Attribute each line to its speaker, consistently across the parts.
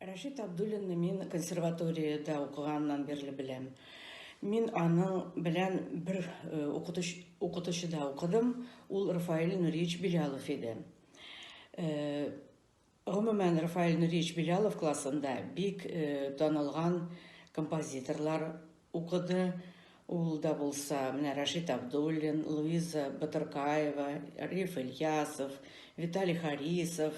Speaker 1: Рәшит Абдуллинны мин консерваторияда укыганнан бирле беләм. Мин аның белән бер укытучыда укыдым. Ул Рафаэль Нуриевич Билялов иде. Гомумән, Рафаэль Нуриевич Билялов классында бик танылган композиторлар укыды. Ул да булса, менә Рәшит Абдуллин, Луиза Батыркаева, Риф Ильясов, Виталий Харисов,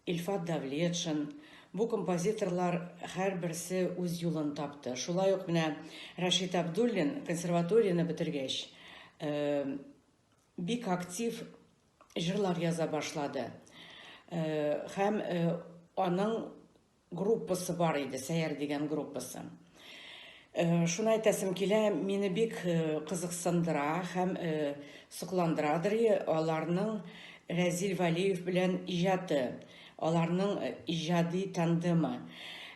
Speaker 1: Ильфат Давлетшин. Бу композиторлар һәрберсе үз юлын тапты. Шулай ук менә Рәшит Абдуллин консерваторияны бетергәч, бик актив җырлар яза башлады. Һәм аның группасы бар иде, Сәяр дигән группасы. Шуны әйтәсем килә, мине бик кызыксындыра һәм сокландырадыр аларның Рәзил Вәлиев белән иҗаты, аларның иҗади тандемы.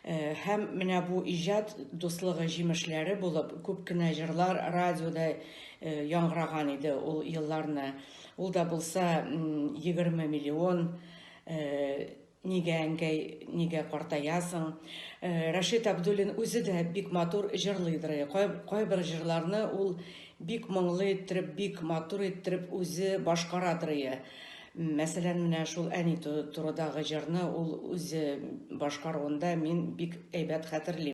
Speaker 1: Һәм менә бу иҗат дуслыгы җимешләре булып, күп кенә җырлар радиода яңгыраган иде ул елларны. Ул да булса 20 миллион, нигә әнкәй, нигә картаясың. Рәшит Абдуллин үзе дә бик матур җырлыйдыр. Кайбер җырларны ул бик моңлы иттереп, бик матур иттереп үзе башкарадыр. Мәсәлән, менә шул әни турыдагы җырны ул үзе башкаруында мин бик әйбәт хәтерлим.